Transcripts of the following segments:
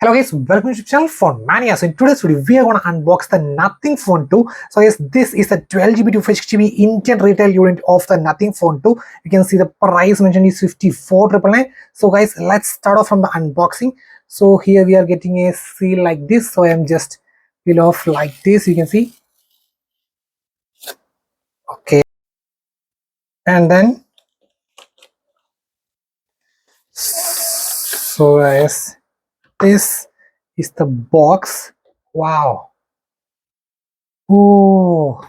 Hello guys, welcome to the channel Phone Mania. So in today's video, we are going to unbox the Nothing Phone 2. So guys, this is the 12GB to 56GB Indian retail unit of the Nothing Phone 2. You can see the price mentioned is 54,999. So guys, let's start off from the unboxing. So here we are getting a seal like this. So I am just peel off like this. You can see. Okay, and then so guys, this is the box. Wow. Oh.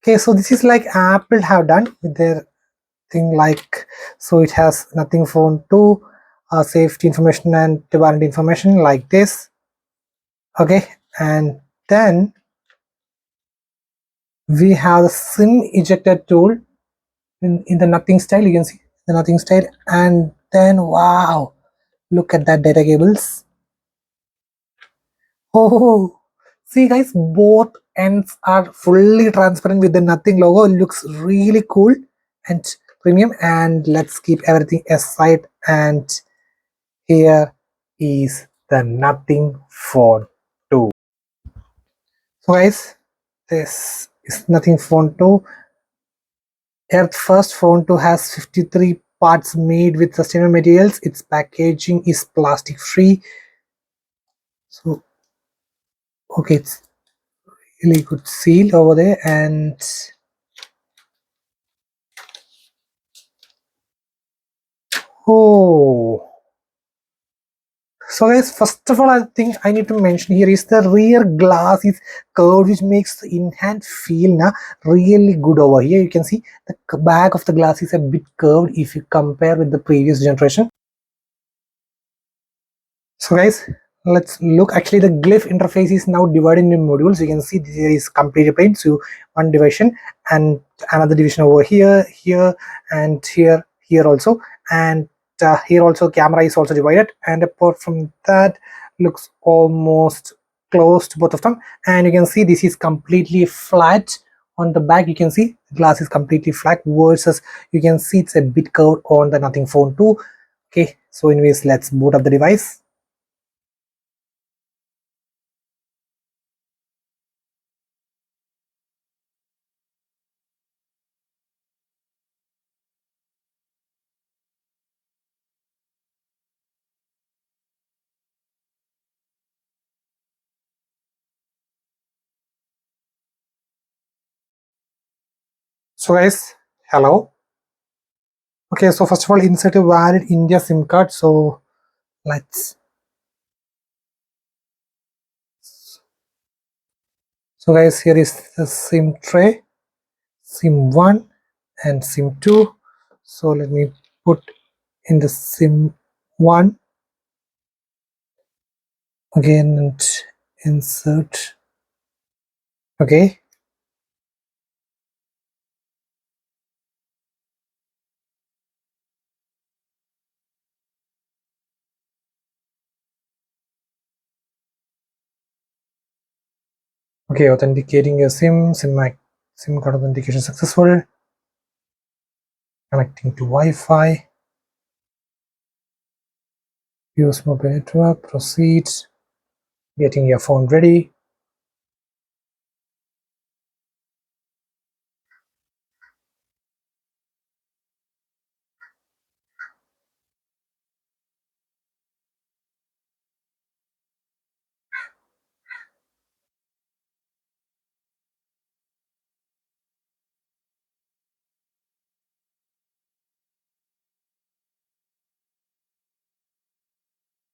Okay, so this is like Apple have done with their thing, like, so it has Nothing Phone 2, safety information and warranty information like this. Okay, and then we have the SIM ejector tool in the Nothing style. You can see the Nothing style, and then wow, look at that data cables. Oh, see guys, both ends are fully transparent with the Nothing logo. It looks really cool and premium. And let's keep everything aside, and here is the Nothing Phone 2. So guys, this is Nothing Phone 2. Earth First Phone 2 has 53 parts made with sustainable materials. Its packaging is plastic free. So okay, it's really good seal over there. And oh, so guys, first of all, I think I need to mention here is the rear glass is curved, which makes the in-hand feel really good over here. You can see the back of the glass is a bit curved if you compare with the previous generation. So guys, let's look. Actually, the glyph interface is now divided into modules. You can see there is completely plain, so one division and another division over here, here, and here, here also, and here also camera is also divided. And apart from that, looks almost close to both of them. And you can see this is completely flat on the back. You can see the glass is completely flat versus you can see it's a bit curved on the Nothing Phone 2. Okay, so anyways, let's boot up the device. So guys, hello. Okay, so first of all, insert a valid India SIM card. So let's. So guys, here is the SIM tray, SIM 1 and SIM 2. So let me put in the SIM 1 again and insert. Okay. Okay, authenticating your SIM card authentication successful. Connecting to Wi-Fi. Use mobile network. Proceed. Getting your phone ready.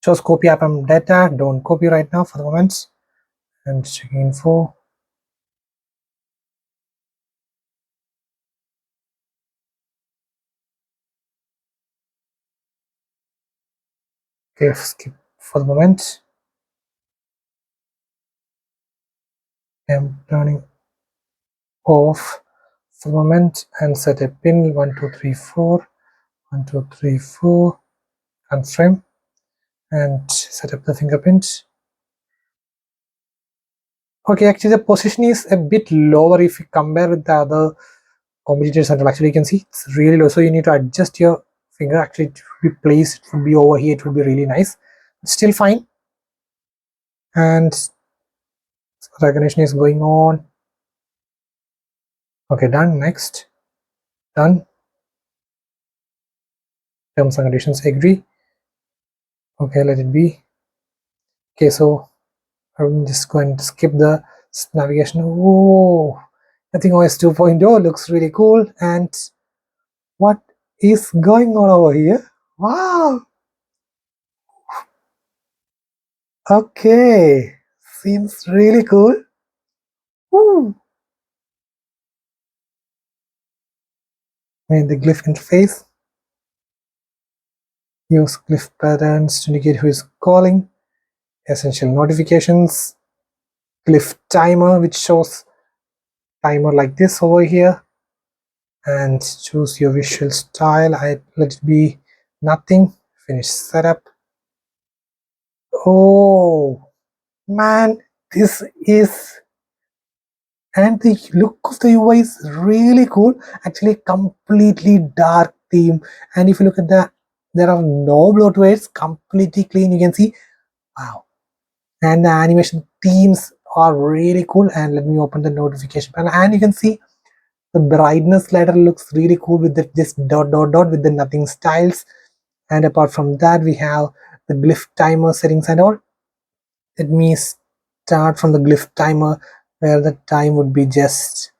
Just copy app and data. Don't copy right now for the moment. And checking info. Okay, skip for the moment. I'm turning off for the moment and set a pin 1234 1234, confirm, and set up the fingerprint. Okay, actually the position is a bit lower if you compare with the other competitors, and actually you can see it's really low, so you need to adjust your finger. Actually it will be placed, it will be over here, it will be really nice. It's still fine. and recognition is going on. Okay, done. Next, done. Terms and conditions, agree. Okay, let it be. Okay, so I'm just going to skip the navigation. Oh, I think OS 2.0 looks really cool. And what is going on over here? Wow. Okay, seems really cool. Woo. And the glyph interface. Use glyph patterns to indicate who is calling. Essential notifications. Glyph timer, which shows timer like this over here. And choose your visual style. I let it be nothing. Finish setup. Oh man, this is, and the look of the UI is really cool. Actually, completely dark theme. And if you look at there are no bloatwares, completely clean. You can see, wow. And the animation themes are really cool. And let me open the notification panel, and you can see the brightness slider looks really cool with the just dot dot dot with the nothing styles. And apart from that, we have the glyph timer settings and all. Let me start from the glyph timer, where the time would be just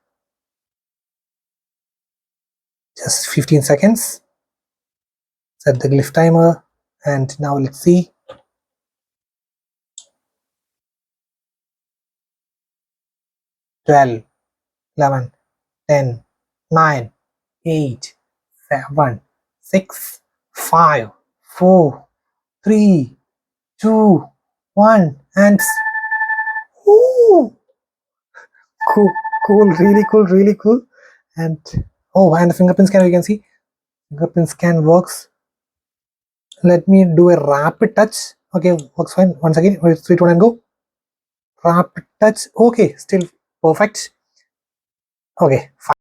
15 seconds. Set the glyph timer, and now let's see. 12, 11, 10, 9, 8, 7, 6, 5, 4, 3, 2, 1, and ooh, cool, cool, really cool. And oh, and the fingerprint scanner, you can see fingerprint scan works. Let me do a rapid touch. Okay, works fine. Once again, 3, 2, 1, and go. Rapid touch. Okay, still perfect. Okay, fine.